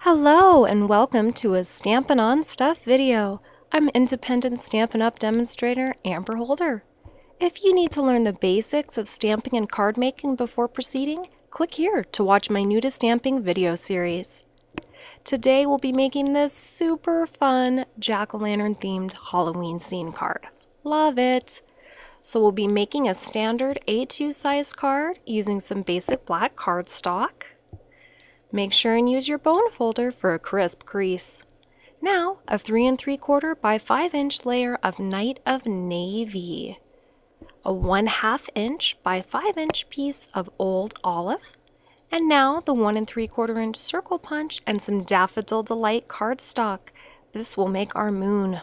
Hello and welcome to a Stampin' On Stuff video. I'm independent Stampin' Up demonstrator Amber Holder. If you need to learn the basics of stamping and card making before proceeding, click here to watch my new to stamping video series. Today we'll be making this super fun jack-o'-lantern themed Halloween scene card. Love it! So we'll be making a standard A2 size card using some basic black cardstock. Make sure and use your bone folder for a crisp crease. Now, a 3 3/4 by 5 inch layer of Night of Navy, a 1/2 inch by 5 inch piece of Old Olive, and now the 1 3/4 inch circle punch and some Daffodil Delight cardstock. This will make our moon.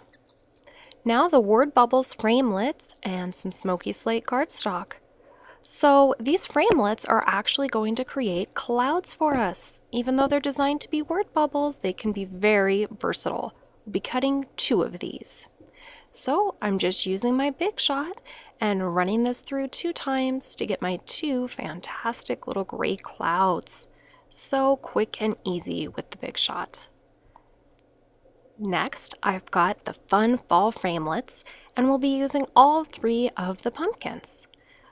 Now the Word Bubble Framelits and some Smoky Slate cardstock. So these framelits are actually going to create clouds for us. Even though they're designed to be word bubbles, they can be very versatile. We'll be cutting 2 of these. So I'm just using my Big Shot and running this through 2 times to get my 2 fantastic little gray clouds. So quick and easy with the Big Shot. Next, I've got the fun fall framelits, and we'll be using all 3 of the pumpkins.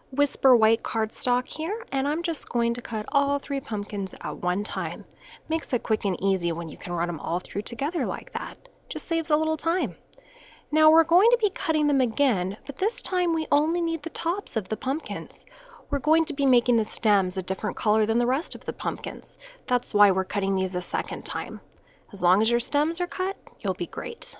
Whisper white cardstock here, and I'm just going to cut all 3 pumpkins at one time. Makes it quick and easy when you can run them all through together like that. Just saves a little time. Now we're going to be cutting them again, but this time we only need the tops of the pumpkins. We're going to be making the stems a different color than the rest of the pumpkins. That's why we're cutting these a second time. As long as your stems are cut, you'll be great.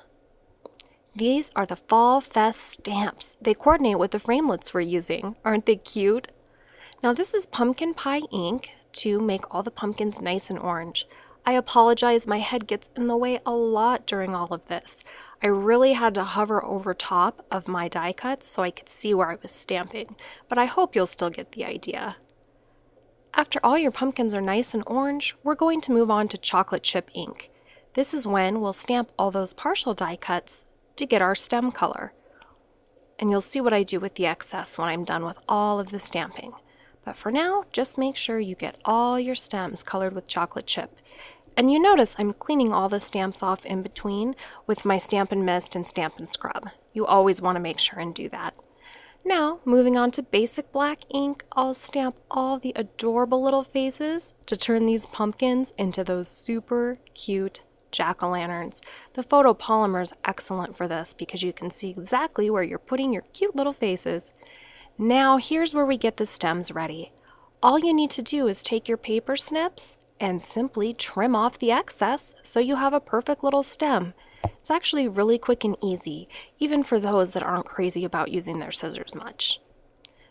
These are the Fall Fest stamps. They coordinate with the framelits we're using. Aren't they cute? Now this is pumpkin pie ink to make all the pumpkins nice and orange. I apologize, my head gets in the way a lot during all of this. I really had to hover over top of my die cuts so I could see where I was stamping, but I hope you'll still get the idea. After all your pumpkins are nice and orange, we're going to move on to chocolate chip ink. This is when we'll stamp all those partial die cuts to get our stem color. And you'll see what I do with the excess when I'm done with all of the stamping. But for now, just make sure you get all your stems colored with chocolate chip. And you notice I'm cleaning all the stamps off in between with my Stampin' Mist and Stampin' Scrub. You always want to make sure and do that. Now, moving on to basic black ink, I'll stamp all the adorable little faces to turn these pumpkins into those super cute jack-o'-lanterns. The photopolymer is excellent for this because you can see exactly where you're putting your cute little faces. Now here's where we get the stems ready. All you need to do is take your paper snips and simply trim off the excess so you have a perfect little stem. It's actually really quick and easy, even for those that aren't crazy about using their scissors much.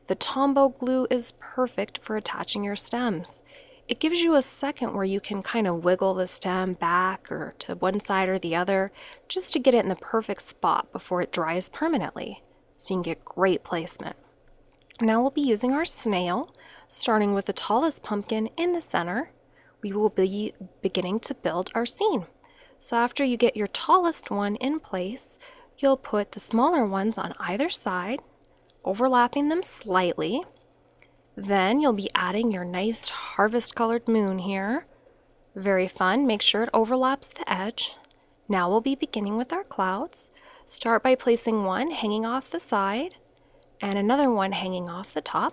The Tombow glue is perfect for attaching your stems. It gives you a second where you can kind of wiggle the stem back or to one side or the other just to get it in the perfect spot before it dries permanently, so you can get great placement. Now we'll be using our snail, starting with the tallest pumpkin in the center. We will be beginning to build our scene. So after you get your tallest one in place, you'll put the smaller ones on either side, overlapping them slightly. Then you'll be adding your nice harvest colored moon here. Very fun. Make sure it overlaps the edge. Now we'll be beginning with our clouds. Start by placing one hanging off the side and another one hanging off the top.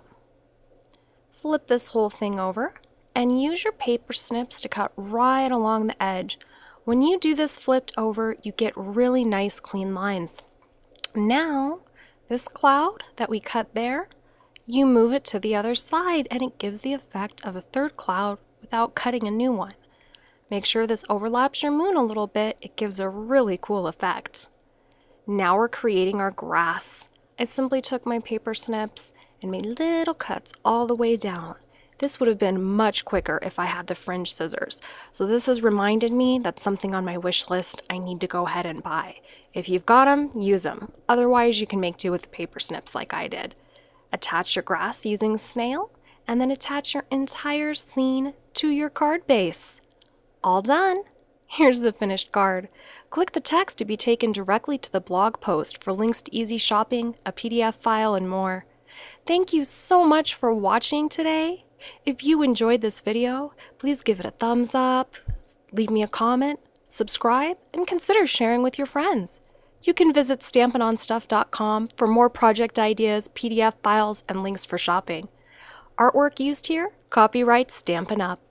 Flip this whole thing over and use your paper snips to cut right along the edge. When you do this flipped over, you get really nice clean lines. Now, this cloud that we cut there, you move it to the other side and it gives the effect of a third cloud without cutting a new one. Make sure this overlaps your moon a little bit. It gives a really cool effect. Now we're creating our grass. I simply took my paper snips and made little cuts all the way down. This would have been much quicker if I had the fringe scissors. So this has reminded me that's something on my wish list I need to go ahead and buy. If you've got them, use them. Otherwise, you can make do with the paper snips like I did. Attach your grass using snail, and then attach your entire scene to your card base. All done! Here's the finished card. Click the text to be taken directly to the blog post for links to easy shopping, a PDF file, and more. Thank you so much for watching today. If you enjoyed this video, please give it a thumbs up, leave me a comment, subscribe, and consider sharing with your friends. You can visit stampinonstuff.com for more project ideas, PDF files, and links for shopping. Artwork used here, copyright Stampin' Up.